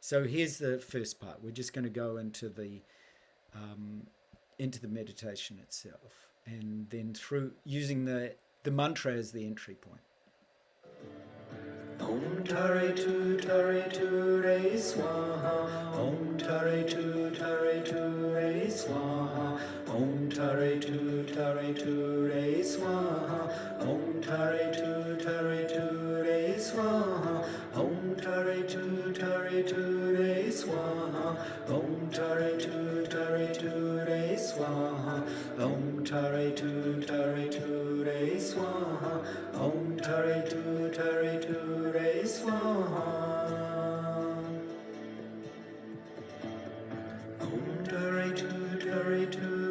So here's the first part. We're just going to go into the meditation itself, and then through using the mantra as the entry point. Om Tare Tu Re Swaha. Om Tare Tu Re Swaha. Om Tare Tu Re Swaha. Om Tare Tu Re Swaha. Om Tare Tu Re Swaha. Om Tare Tu Re Swaha. Om Tare Tu Re Swaha. Om Tare Tu Re Swaha. Om Tare Tu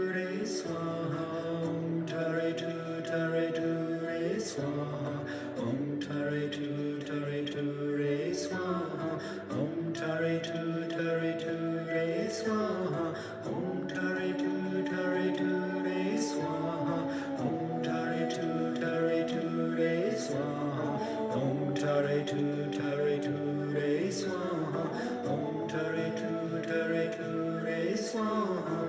Re Swaha. Om Tare Tu Re Swaha. Om Tare Tu Re Swaha. Om Tare Tu Re Swaha. Om Tare Tu Re Swaha. Om Tare Tu Re Swaha. Om Tare Tu Re Swaha. Om Tare Tu Re Swaha.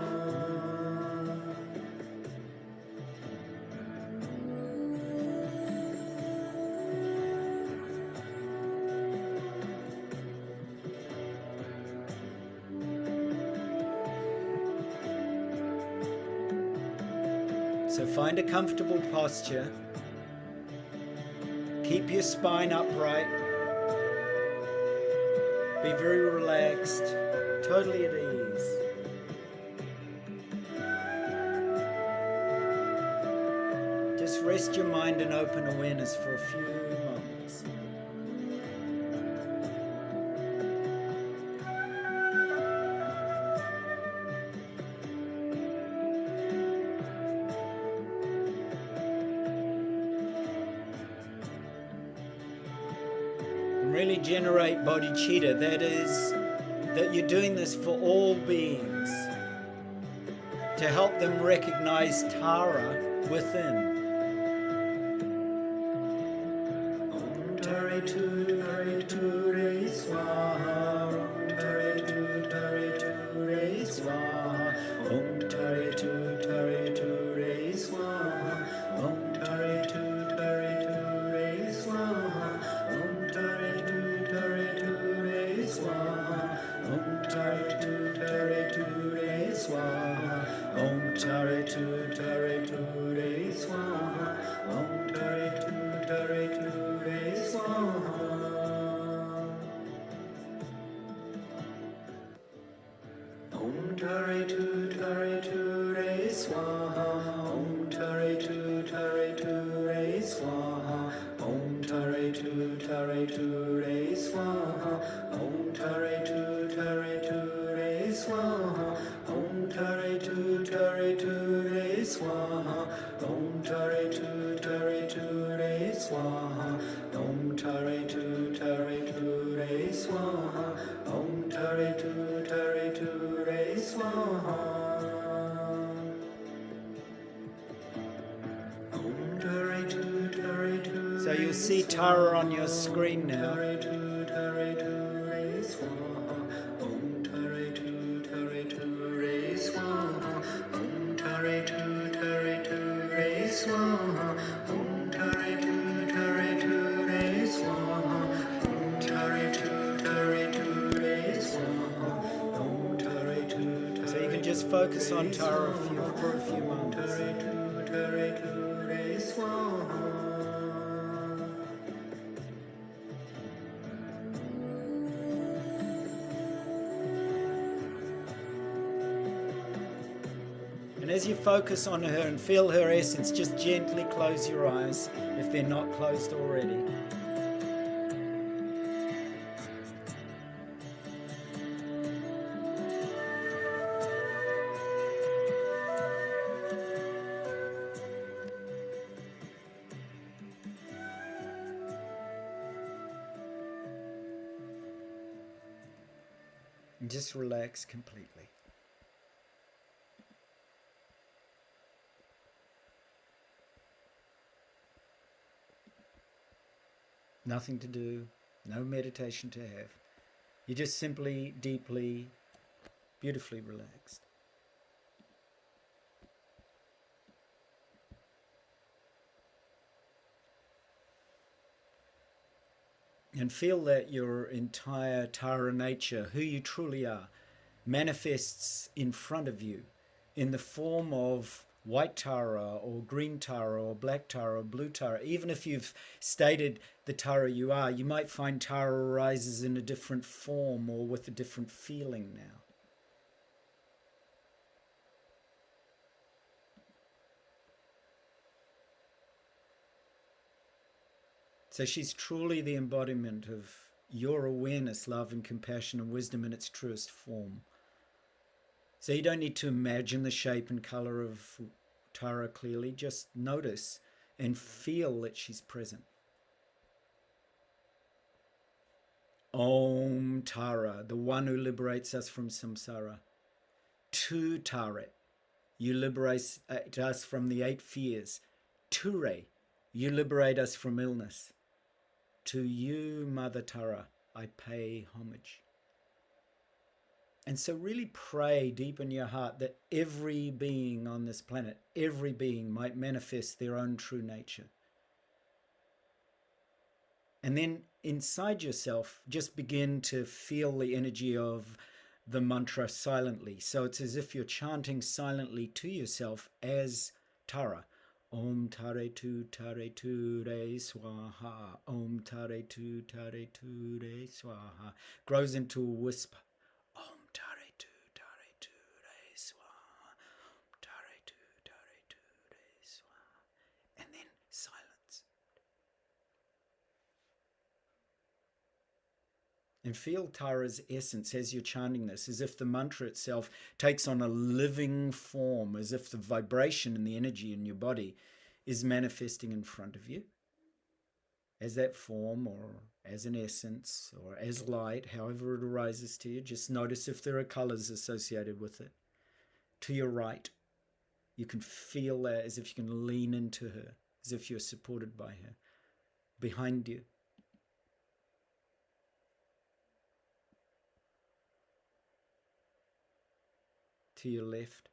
So find a comfortable posture. Keep your spine upright. Be very relaxed, totally at ease. Just rest your mind in open awareness for a few moments. Really generate bodhicitta, that is, that you're doing this for all beings, to help them recognize Tara within. Om Tare Tu Re Swaha. Om Tare Tu Re Swaha. Om Tare Tu Re Swaha. Om Tare Tu Re Swaha. Om Tare Tu Re Swaha. Om Tare Tu Re Swaha. Om Tare Tu Re Swaha. Om Tare Tu Re Swaha. Om Tare Tu Re Swaha. Om Tare Tu Re Swaha. Om Tare Tu Re Swaha. Om Tare Tu Re Swaha. Om Tare Tu Re Swaha. Om Tare Tu Re Swaha. Om Tare Tu Re Swaha. Om Tare Tu Re Swaha. So you'll see Tara on your screen now. So you can just focus on Tara for a few moments. And as you focus on her and feel her essence, just gently close your eyes if they're not closed already. And just relax completely. Nothing to do, no meditation to have. You're just simply, deeply, beautifully relaxed. And feel that your entire Tara nature, who you truly are, manifests in front of you in the form of white Tara or green Tara or black Tara or blue Tara. Even if you've stated the Tara you are, you might find Tara arises in a different form or with a different feeling now. So she's truly the embodiment of your awareness, love, and compassion and wisdom in its truest form. So you don't need to imagine the shape and color of Tara clearly, just notice and feel that she's present. Om Tara, the one who liberates us from samsara. Tu Tare, you liberate us from the 8 fears. Ture, you liberate us from illness. To you, Mother Tara, I pay homage. And so really pray deep in your heart that every being on this planet, every being might manifest their own true nature. And then inside yourself, just begin to feel the energy of the mantra silently. So it's as if you're chanting silently to yourself as Tara. Om Tare Tu Tare Tu Re Swaha. Om Tare Tu Tare Tu Re Swaha. Grows into a whisper. Om Tare Tu Tare Tu Re Swaha. Om Tare Tu Tare Tu Re Swaha. And then silence. And feel Tara's essence as you're chanting this, as if the mantra itself takes on a living form, as if the vibration and the energy in your body is manifesting in front of you as that form or as an essence or as light, however it arises to you. Just notice if there are colors associated with it. To your right, you can feel that as if you can lean into her, as if you're supported by her. Behind you, to your left,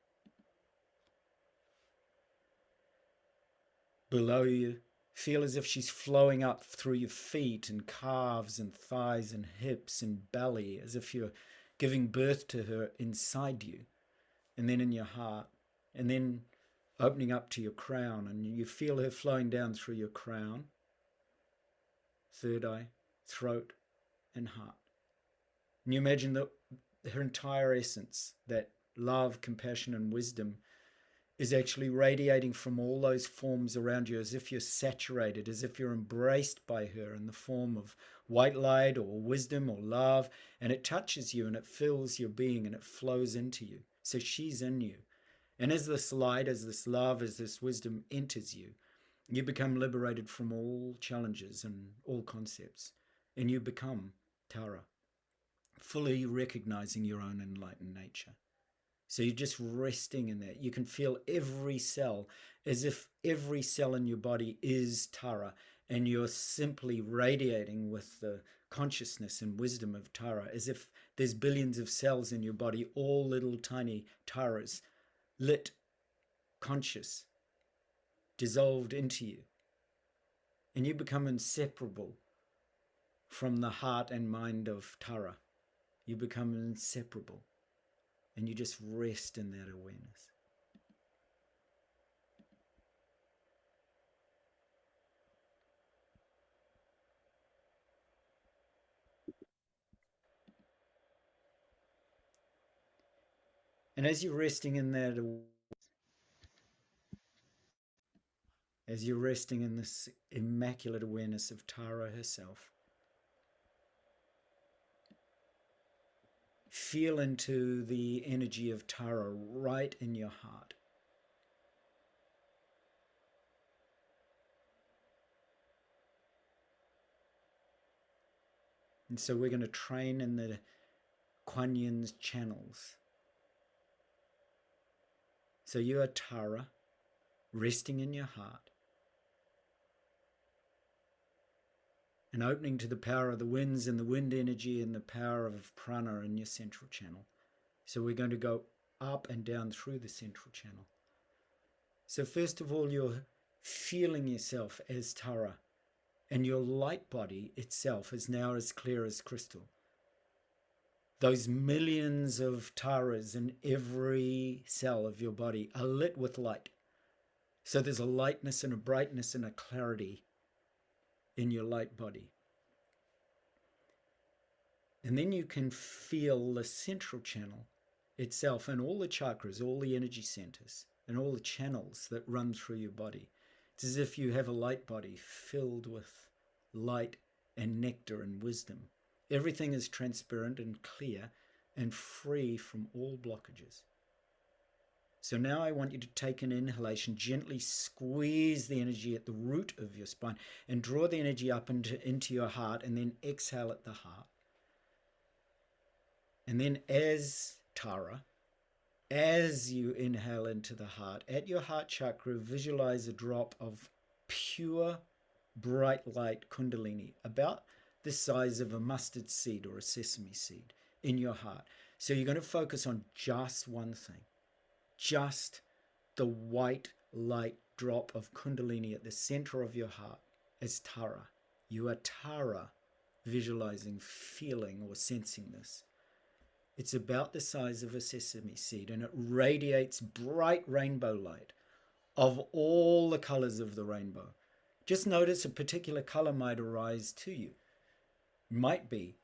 below you, feel as if she's flowing up through your feet and calves and thighs and hips and belly, as if you're giving birth to her inside you, and then in your heart, and then opening up to your crown, and you feel her flowing down through your crown, third eye, throat, and heart. And you imagine that her entire essence, that love, compassion, and wisdom, is actually radiating from all those forms around you, as if you're saturated, as if you're embraced by her in the form of white light or wisdom or love, and it touches you and it fills your being and it flows into you. So she's in you. And as this light, as this love, as this wisdom enters you, you become liberated from all challenges and all concepts, and you become Tara, fully recognizing your own enlightened nature. So you're just resting in that. You can feel every cell, as if every cell in your body is Tara, and you're simply radiating with the consciousness and wisdom of Tara, as if there's billions of cells in your body, all little tiny Taras, lit, conscious, dissolved into you. And you become inseparable from the heart and mind of Tara. You become inseparable. And you just rest in that awareness. And as you're resting in that, as you're resting in this immaculate awareness of Tara herself, feel into the energy of Tara right in your heart. And so we're going to train in the Kuan Yin's channels. So you are Tara, resting in your heart. and opening to the power of the winds and the wind energy and the power of prana in your central channel. So we're going to go up and down through the central channel. So first of all, you're feeling yourself as Tara, and your light body itself is now as clear as crystal. Those millions of Taras in every cell of your body are lit with light. So there's a lightness and a brightness and a clarity in your light body. And then you can feel the central channel itself and all the chakras, all the energy centers, and all the channels that run through your body. It's as if you have a light body filled with light and nectar and wisdom. Everything is transparent and clear and free from all blockages. So now I want you to take an inhalation, gently squeeze the energy at the root of your spine and draw the energy up into your heart, and then exhale at the heart. And then as Tara, as you inhale into the heart, at your heart chakra, visualize a drop of pure, bright light Kundalini, about the size of a mustard seed or a sesame seed, in your heart. So you're going to focus on just one thing, just the white light drop of Kundalini at the center of your heart as Tara. You are Tara, visualizing, feeling, or sensing this. It's about the size of a sesame seed, and it radiates bright rainbow light of all the colors of the rainbow. Just notice a particular color might arise to you. It might be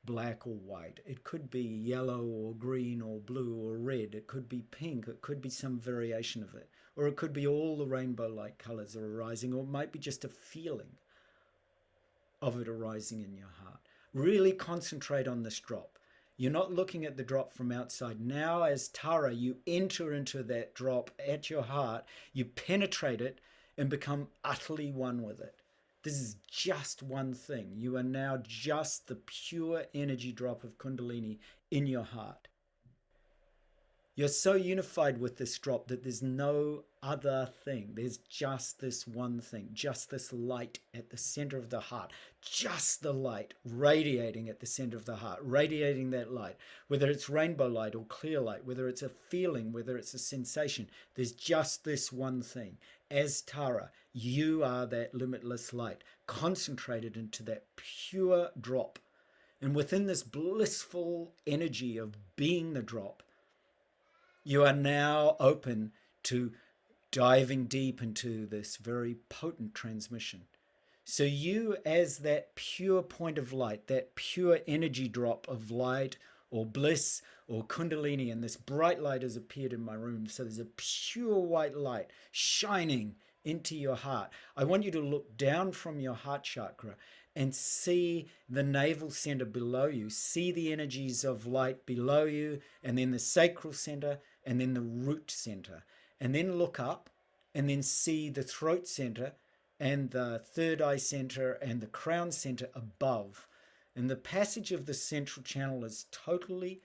black or white. It could be yellow or green or blue or red. It could be pink. It could be some variation of it. Or it could be all the rainbow light colors are arising, or it might be just a feeling of it arising in your heart. Really concentrate on this drop. You're not looking at the drop from outside. Now as Tara, you enter into that drop at your heart, you penetrate it and become utterly one with it. This is just one thing. You are now just the pure energy drop of Kundalini in your heart. You're so unified with this drop that there's no other thing. There's just this one thing, just this light at the center of the heart, just the light radiating at the center of the heart, radiating that light, whether it's rainbow light or clear light, whether it's a feeling, whether it's a sensation. There's just this one thing. As Tara, you are that limitless light, concentrated into that pure drop. And within this blissful energy of being the drop, you are now open to diving deep into this very potent transmission. So you, as that pure point of light, that pure energy drop of light or bliss or Kundalini, and this bright light has appeared in my room. So there's a pure white light shining into your heart. I want you to look down from your heart chakra and see the navel center below you. See the energies of light below you, and then the sacral center, and then the root center. And then look up and then see the throat center and the third eye center and the crown center above. And the passage of the central channel is totally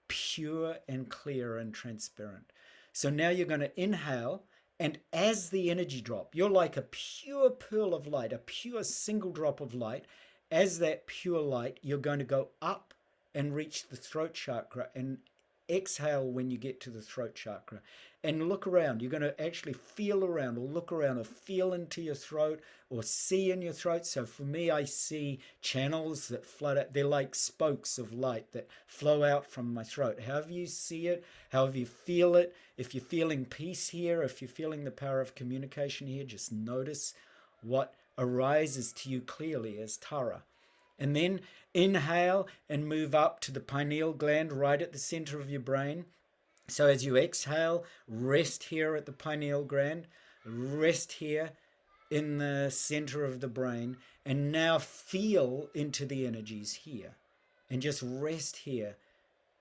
pure and clear and transparent. So now you're going to inhale, and as the energy drop, you're like a pure pearl of light, a pure single drop of light. As that pure light, you're going to go up and reach the throat chakra, and exhale when you get to the throat chakra, and look around. You're going to actually feel around, or look around, or feel into your throat, or see in your throat. So for me, I see channels that flood out. They're like spokes of light that flow out from my throat. However you see it, however you feel it, if you're feeling peace here, if you're feeling the power of communication here, just notice what arises to you clearly as Tara. And then inhale and move up to the pineal gland right at the center of your brain. So as you exhale, rest here at the pineal gland, rest here in the center of the brain, and now feel into the energies here. And just rest here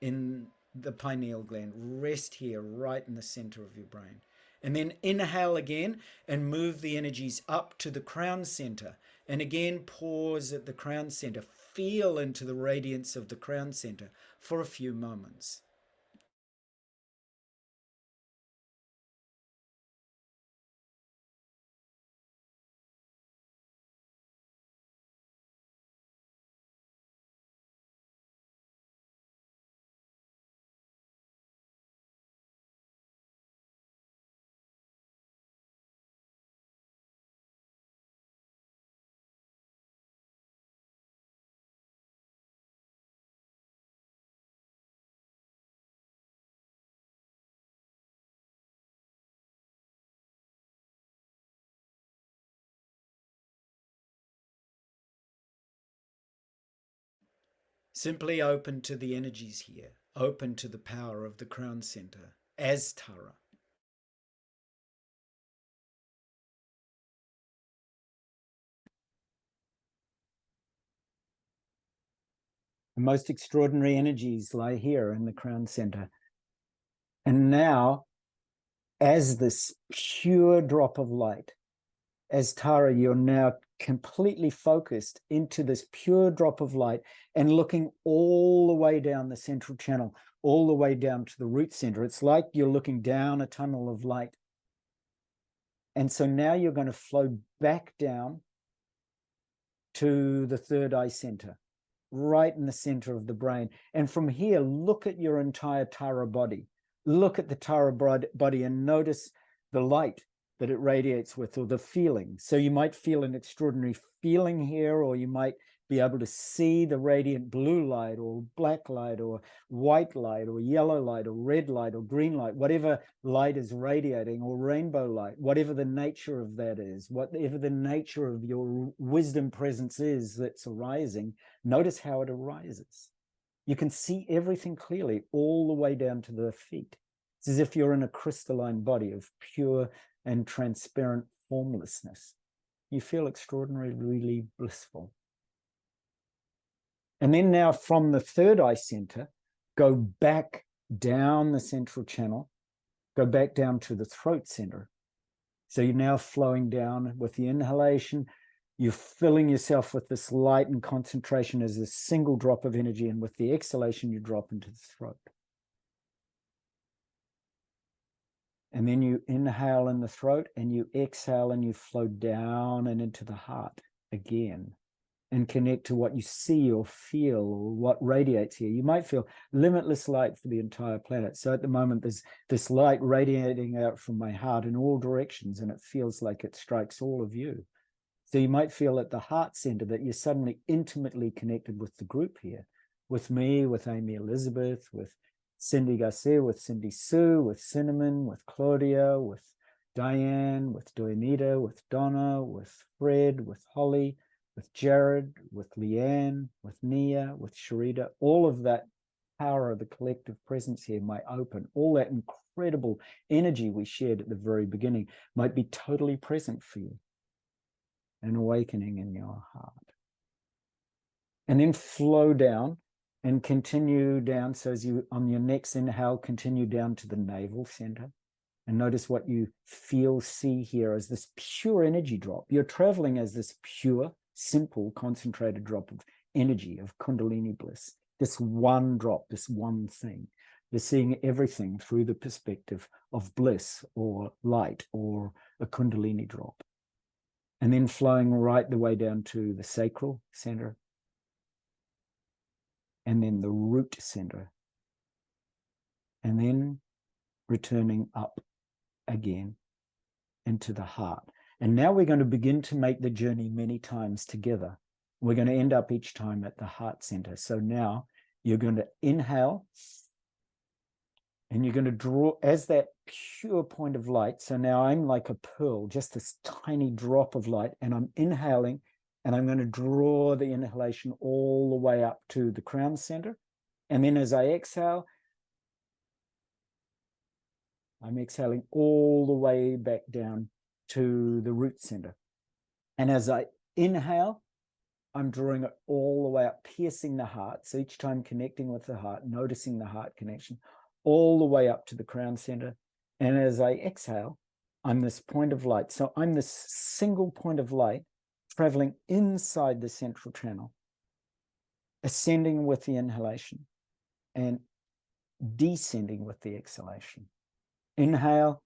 in the pineal gland, rest here right in the center of your brain. And then inhale again and move the energies up to the crown center. And again, pause at the crown center. Feel into the radiance of the crown center for a few moments. Simply open to the energies here, open to the power of the crown center as Tara. The most extraordinary energies lie here in the crown center. And now, as this pure drop of light, as Tara, you're now completely focused into this pure drop of light and looking all the way down the central channel, all the way down to the root center. It's like you're looking down a tunnel of light. And so now you're going to flow back down to the third eye center, right in the center of the brain. And from here, look at your entire Tara body. Look at the Tara body and notice the light that it radiates with, or the feeling. So you might feel an extraordinary feeling here, or you might be able to see the radiant blue light or black light or white light or yellow light or red light or green light, whatever light is radiating, or rainbow light, whatever the nature of that is, whatever the nature of your wisdom presence is that's arising. Notice how it arises. You can see everything clearly all the way down to the feet. It's as if you're in a crystalline body of pure and transparent formlessness. You feel extraordinarily blissful. And then now from the third eye center, go back down the central channel, go back down to the throat center. So you're now flowing down with the inhalation. You're filling yourself with this light and concentration as a single drop of energy. And with the exhalation, you drop into the throat. And then you inhale in the throat and you exhale and you flow down and into the heart again and connect to what you see or feel or what radiates here. You might feel limitless light for the entire planet. So at the moment, there's this light radiating out from my heart in all directions, and it feels like it strikes all of you. So you might feel at the heart center that you're suddenly intimately connected with the group here, with me, with Amy Elizabeth, with Cindy Garcia, with Cindy Sue, with Cinnamon, with Claudia, with Diane, with Doanita, with Donna, with Fred, with Holly, with Jared, with Leanne, with Nia, with Sharita. All of that power of the collective presence here might open. All that incredible energy we shared at the very beginning might be totally present for you. An awakening in your heart. And then flow down and continue down. So as you, on your next inhale, continue down to the navel center. And notice what you feel, see, hear as this pure energy drop. You're traveling as this pure, simple, concentrated drop of energy, of Kundalini bliss. This one drop, this one thing. You're seeing everything through the perspective of bliss or light or a Kundalini drop. And then flowing right the way down to the sacral center. And then the root center. And then returning up again into the heart. And now we're going to begin to make the journey many times together. We're going to end up each time at the heart center. So now you're going to inhale and you're going to draw as that pure point of light. So now I'm like a pearl, just this tiny drop of light, and I'm inhaling and I'm going to draw the inhalation all the way up to the crown center. And then as I exhale, I'm exhaling all the way back down to the root center. And as I inhale, I'm drawing it all the way up, piercing the heart. So each time connecting with the heart, noticing the heart connection, all the way up to the crown center. And as I exhale, I'm this point of light. So I'm this single point of light traveling inside the central channel, ascending with the inhalation and descending with the exhalation. Inhale,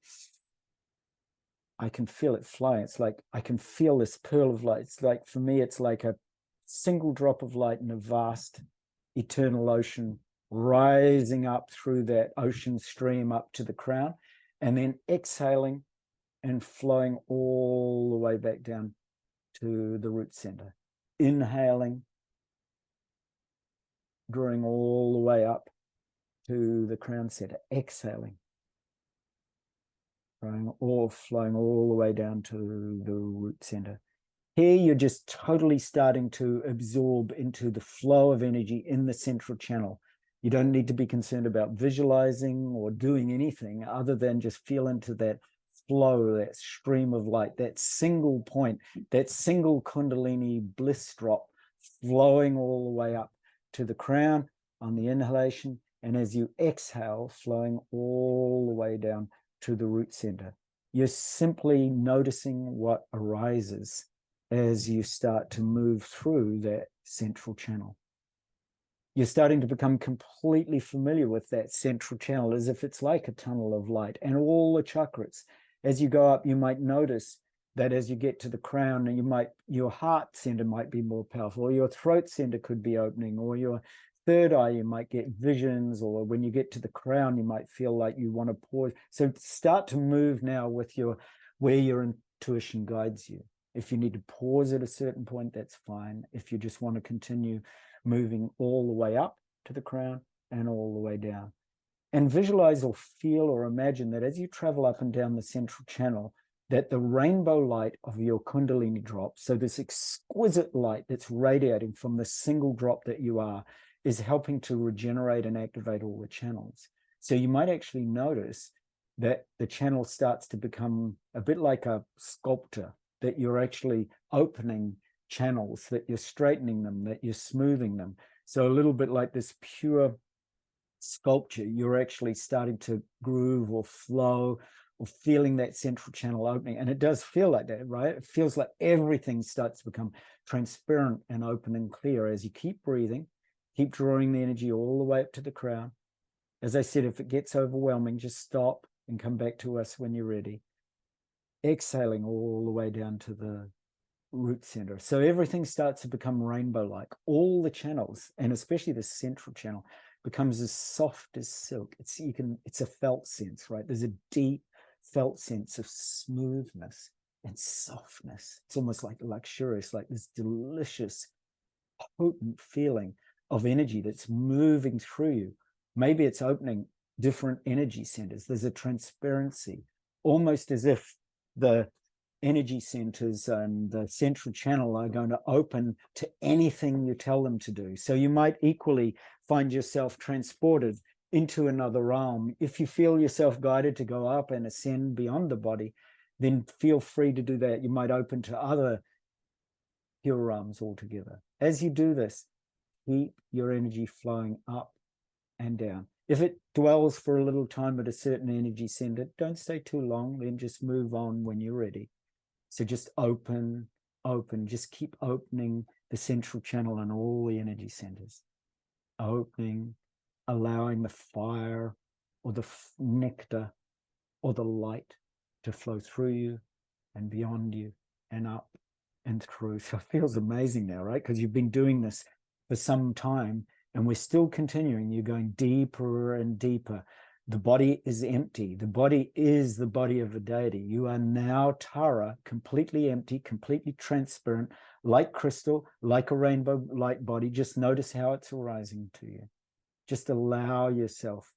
I can feel it fly. It's like I can feel this pearl of light. It's like, for me, it's like a single drop of light in a vast eternal ocean, rising up through that ocean stream up to the crown, and then exhaling and flowing all the way back down to the root center. Inhaling, drawing all the way up to the crown center. Exhaling, flowing all the way down to the root center. Here, you're just totally starting to absorb into the flow of energy in the central channel. You don't need to be concerned about visualizing or doing anything other than just feel into that flow, that stream of light, that single point, that single Kundalini bliss drop flowing all the way up to the crown on the inhalation. And as you exhale, flowing all the way down to the root center. You're simply noticing what arises as you start to move through that central channel. You're starting to become completely familiar with that central channel as if it's like a tunnel of light, and all the chakras. As you go up, you might notice that as you get to the crown, and your heart center might be more powerful, or your throat center could be opening, or your third eye, you might get visions, or when you get to the crown, you might feel like you want to pause. So start to move now with where your intuition guides you. If you need to pause at a certain point, that's fine. If you just want to continue moving all the way up to the crown and all the way down. And visualize or feel or imagine that as you travel up and down the central channel, that the rainbow light of your Kundalini drop, so this exquisite light that's radiating from the single drop that you are, is helping to regenerate and activate all the channels. So you might actually notice that the channel starts to become a bit like a sculptor, that you're actually opening channels, that you're straightening them, that you're smoothing them. So a little bit like this pure sculpture, you're actually starting to groove or flow or feeling that central channel opening. And it does feel like that, right? It feels like everything starts to become transparent and open and clear as you keep breathing, keep drawing the energy all the way up to the crown. As I said, if it gets overwhelming, just stop and come back to us when you're ready. Exhaling all the way down to the root center. So everything starts to become rainbow-like. All the channels, and especially the central channel, becomes as soft as silk. It's a felt sense, right? There's a deep felt sense of smoothness and softness. It's almost like luxurious, like this delicious, potent feeling of energy that's moving through you. Maybe it's opening different energy centers. There's a transparency, almost as if the energy centers and the central channel are going to open to anything you tell them to do. So you might equally find yourself transported into another realm. If you feel yourself guided to go up and ascend beyond the body, then feel free to do that. You might open to other pure realms altogether. As you do this, keep your energy flowing up and down. If it dwells for a little time at a certain energy center, don't stay too long, then just move on when you're ready. So just open, just keep opening the central channel and all the energy centers. Opening, allowing the fire or the nectar or the light to flow through you and beyond you and up and through. So it feels amazing now, right? Because you've been doing this for some time and we're still continuing. You're going deeper and deeper. The body is empty. The body is the body of a deity. You are now Tara, completely empty, completely transparent, like crystal, like a rainbow light body. Just notice how it's arising to you. Just allow yourself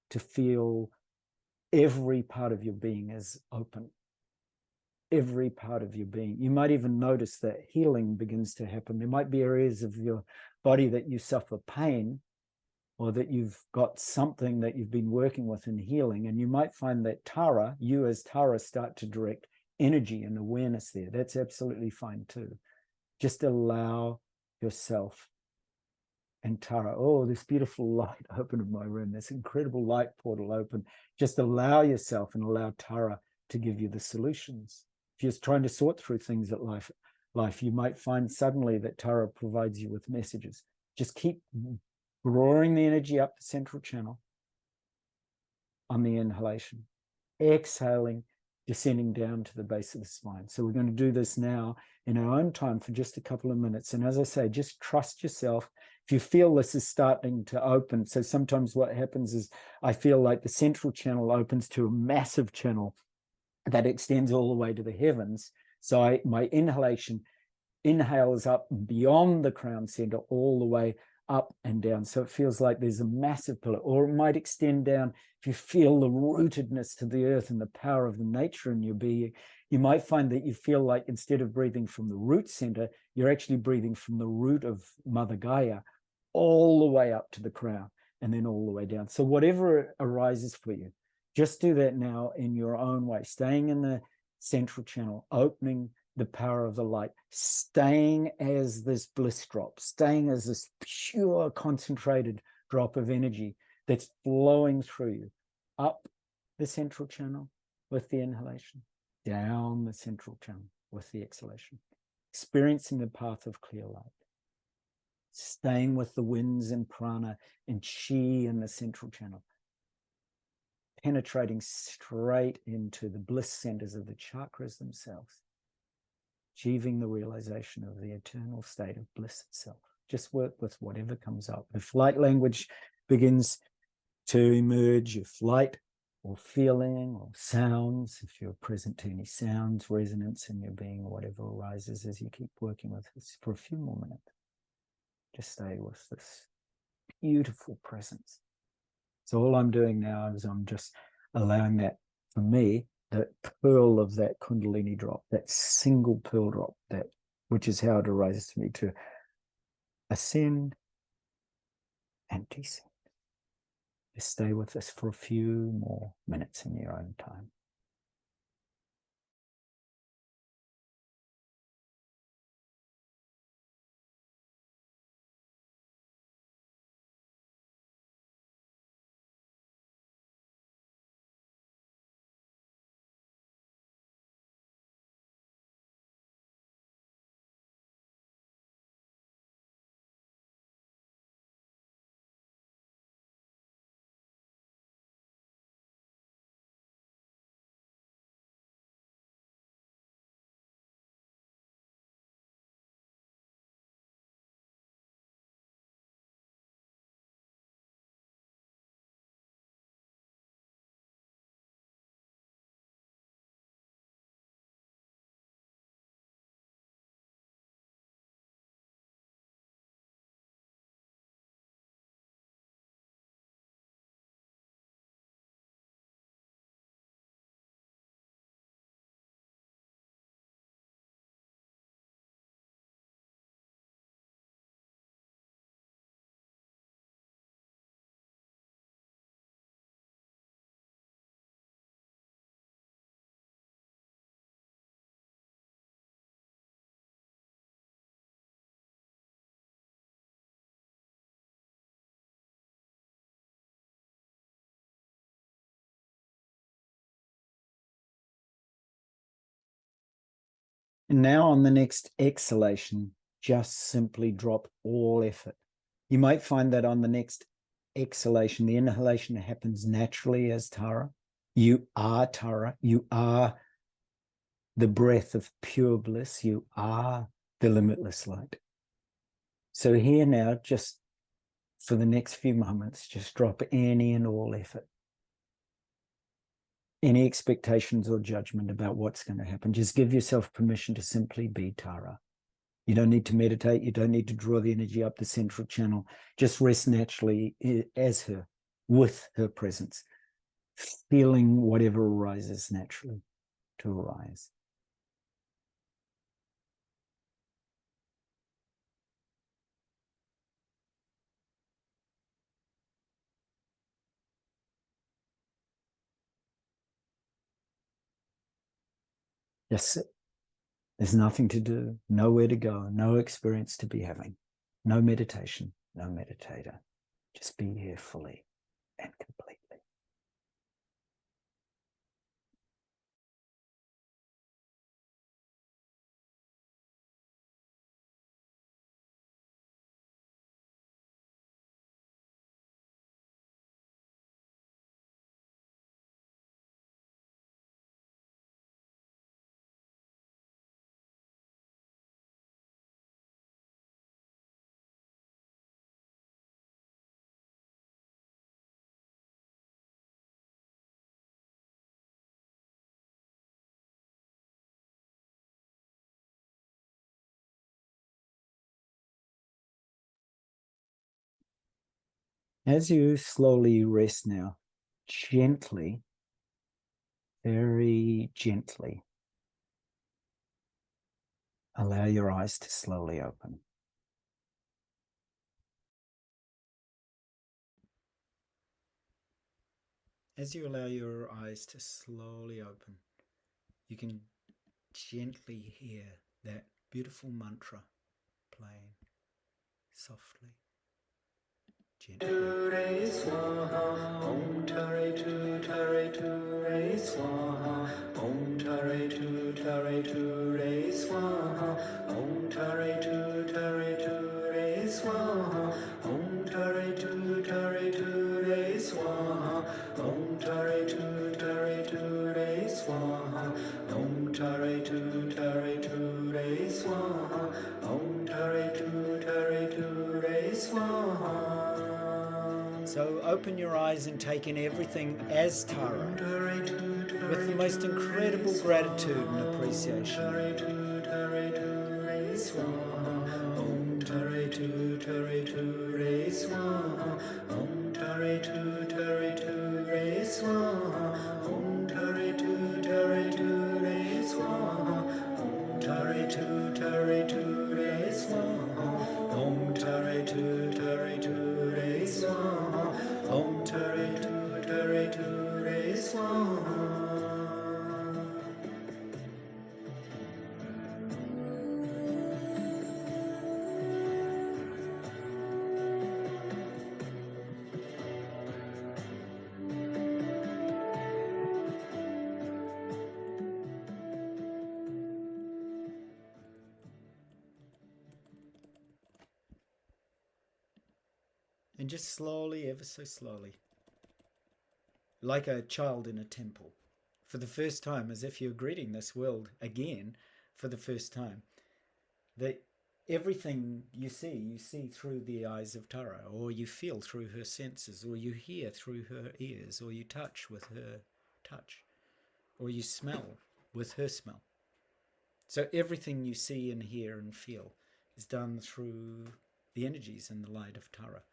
to feel every part of your being is open. Every part of your being. You might even notice that healing begins to happen. There might be areas of your body that you suffer pain, or that you've got something that you've been working with in healing, and you might find that Tara, you as Tara, start to direct energy and awareness there. That's absolutely fine too. Just allow yourself and Tara, oh, this beautiful light open in my room, this incredible light portal open. Just allow yourself and allow Tara to give you the solutions. If you're trying to sort through things at life, you might find suddenly that Tara provides you with messages. Just keep drawing the energy up the central channel on the inhalation, exhaling, descending down to the base of the spine. So we're going to do this now in our own time for just a couple of minutes. And as I say, just trust yourself. If you feel this is starting to open, so sometimes what happens is I feel like the central channel opens to a massive channel that extends all the way to the heavens. So my inhalation inhales up beyond the crown center all the way up and down. So it feels like there's a massive pillar, or it might extend down. If you feel the rootedness to the earth and the power of the nature in your being, you might find that you feel like instead of breathing from the root center, you're actually breathing from the root of Mother Gaia all the way up to the crown and then all the way down. So whatever arises for you, just do that now in your own way, staying in the central channel, opening the power of the light, staying as this bliss drop, staying as this pure concentrated drop of energy that's flowing through you, up the central channel with the inhalation, down the central channel with the exhalation, experiencing the path of clear light, staying with the winds and prana and chi in the central channel, penetrating straight into the bliss centers of the chakras themselves, achieving the realization of the eternal state of bliss itself. Just work with whatever comes up. If light language begins to emerge, if light or feeling or sounds, if you're present to any sounds, resonance in your being, or whatever arises as you keep working with this for a few more minutes, just stay with this beautiful presence. So all I'm doing now is I'm just allowing that, for me, the pearl of that Kundalini drop, that single pearl drop, that which is how it arises to me, to ascend and descend. Just stay with us for a few more minutes in your own time. And now on the next exhalation, just simply drop all effort. You might find that on the next exhalation, the inhalation happens naturally as Tara. You are Tara. You are the breath of pure bliss. You are the limitless light. So here now, just for the next few moments, just drop any and all effort, any expectations or judgment about what's going to happen. Just give yourself permission to simply be Tara. You don't need to meditate. You don't need to draw the energy up the central channel. Just rest naturally as her, with her presence, feeling whatever arises naturally to arise. Just sit. There's nothing to do, nowhere to go, no experience to be having, no meditation, no meditator. Just be here fully and completely. As you slowly rest now, gently, very gently, allow your eyes to slowly open. As you allow your eyes to slowly open, you can gently hear that beautiful mantra playing softly, gently. Om Tare Tu Tare Tu Re Swaha. Om Tare Tu Tare Tu Re Swaha. Om Tare Tu Tare Tu Re Swaha. Om Tare Tu Tare Tu Re Swaha. Om Tare Tu Tare Tu Re Swaha. Om Tare Tu Tare Tu Re Swaha. Om Tare Tu Tare Tu Re Swaha. So open your eyes and take in everything as Tara with the most incredible gratitude and appreciation. Om Tare Tu Tare Tu Re Swaha. Om Tare Tu Tare Tu Re Swaha. Om Tare Tu Tare Tu Re Swaha. Om Tare Tu Tare Tu Re Swaha. Om Tare Tu Tare Tu Re Swaha. Om Tare Tu Tare Tu Re Swaha. And just slowly, ever so slowly, like a child in a temple, for the first time, as if you're greeting this world again for the first time, that everything you see through the eyes of Tara, or you feel through her senses, or you hear through her ears, or you touch with her touch, or you smell with her smell. So everything you see and hear and feel is done through the energies and the light of Tara.